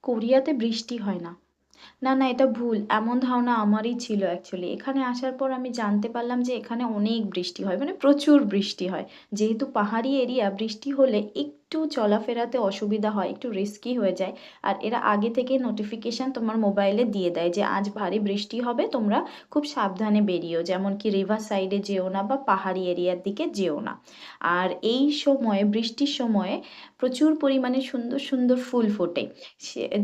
কোরিয়াতে বৃষ্টি হয় না। না, না, এটা ভুল। এমন ধারণা আমারই ছিল অ্যাকচুয়ালি। এখানে আসার পর আমি জানতে পারলাম যে এখানে অনেক বৃষ্টি হয়, মানে প্রচুর বৃষ্টি হয়। যেহেতু পাহাড়ি এরিয়া, বৃষ্টি হলে একটু চলাফেরাতে অসুবিধা হয়, একটু রিস্কি হয়ে যায়। আর এরা আগে থেকে নোটিফিকেশান তোমার মোবাইলে দিয়ে দেয় যে আজ ভারী বৃষ্টি হবে, তোমরা খুব সাবধানে বেরিও। যেমন কি রিভার সাইডে যেও না বা পাহাড়ি এরিয়ার দিকে যেও না। আর এই সময়ে, বৃষ্টির সময়ে প্রচুর পরিমাণে সুন্দর সুন্দর ফুল ফোটে।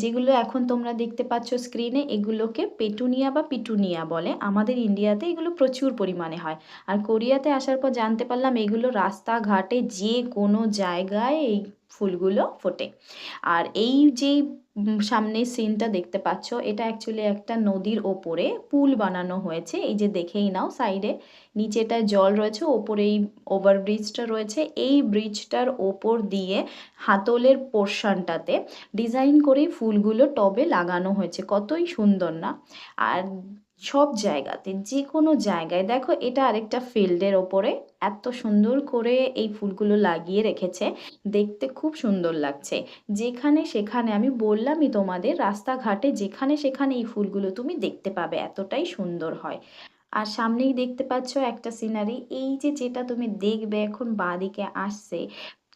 যেগুলো এখন তোমরা দেখতে পাচ্ছ স্ক্রিনে, এগুলোকে পেটুনিয়া বা পিটুনিয়া বলে। আমাদের ইন্ডিয়াতে এগুলো প্রচুর পরিমাণে হয়। আর কোরিয়াতে আসার পর জানতে পারলাম এগুলো রাস্তাঘাটে যে কোনো জায়গায় এই ফুলগুলো ফোটে। আর এই যে সামনে সিনটা দেখতে পাচ্ছ, এটা অ্যাকচুয়ালি একটা নদীর ওপরে পুল বানানো হয়েছে। এই যে দেখেই নাও, সাইডে নিচেটায় জল রয়েছে, ওপরে এই ওভারব্রিজটা রয়েছে। এই ব্রিজটার ওপর দিয়ে হাতলের পোর্শনটাতে ডিজাইন করে ফুলগুলো টবে লাগানো হয়েছে। কতই সুন্দর না? আর সব জায়গাতে, যে কোনো জায়গায় দেখো, এটা আরেকটা ফিল্ডের ওপরে এত সুন্দর করে এই ফুলগুলো লাগিয়ে রেখেছে। দেখতে খুব সুন্দর লাগছে। যেখানে সেখানে, আমি বললামই তোমাদের, রাস্তাঘাটে যেখানে সেখানে এই ফুলগুলো তুমি দেখতে পাবে, এতটাই সুন্দর হয়। আর সামনেই দেখতে পাচ্ছ একটা সিনারি। এই যে যেটা তুমি দেখবে এখন বাঁদিকে আসছে,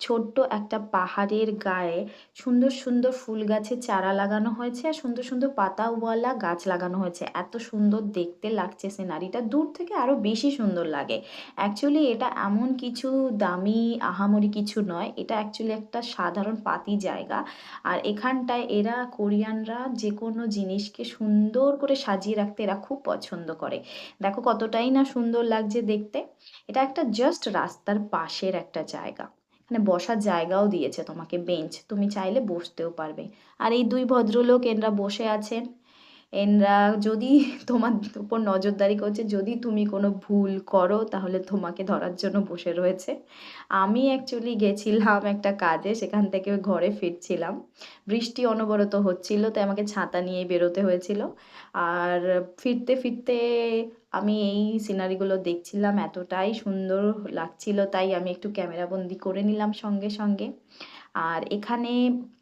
ছোট্ট একটা পাহাড়ের গায়ে সুন্দর সুন্দর ফুল গাছের চারা লাগানো হয়েছে, আর সুন্দর সুন্দর পাতাওয়ালা গাছ লাগানো হয়েছে। এত সুন্দর দেখতে লাগছে সিনারিটা, দূর থেকে আরো বেশি সুন্দর লাগে। অ্যাকচুয়ালি এটা এমন কিছু দামি আহামরি কিছু নয়, এটা অ্যাকচুয়ালি একটা সাধারণ পাতি জায়গা। আর এখানটায় এরা, কোরিয়ানরা, যে কোনো জিনিসকে সুন্দর করে সাজিয়ে রাখতে এরা খুব পছন্দ করে। দেখো কতটাই না সুন্দর লাগছে দেখতে। এটা একটা জাস্ট রাস্তার পাশের একটা জায়গা। এখানে বসার জায়গাও দিয়েছে তোমাকে, বেঞ্চ, তুমি চাইলে বসতেও পারবে। আর এই দুই ভদ্রলোক এনরা বসে আছেন। এনরা যদি তোমার উপর নজরদারি করছে, যদি তুমি কোনো ভুল করো তাহলে তোমাকে ধরার জন্য বসে রয়েছে। আমি অ্যাকচুয়ালি গেছিলাম একটা কাজে, সেখান থেকে ঘরে ফিরছিলাম। বৃষ্টি অনবরত হচ্ছিল, তাই আমাকে ছাতা নিয়ে বেরোতে হয়েছিল। আর ফিরতে ফিরতে আমি এই সিনারিগুলো দেখছিলাম, এতটাই সুন্দর লাগছিল, তাই আমি একটু ক্যামেরাবন্দি করে নিলাম সঙ্গে সঙ্গে। আর এখানে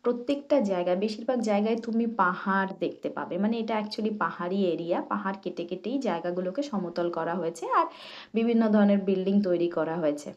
প্রত্যেকটা জায়গায়, বেশিরভাগ জায়গায় তুমি পাহাড় দেখতে পাবে। মানে এটা অ্যাকচুয়ালি পাহাড়ি এরিয়া, পাহাড় কেটে কেটেই জায়গাগুলোকে সমতল করা হয়েছে আর বিভিন্ন ধরনের বিল্ডিং তৈরি করা হয়েছে।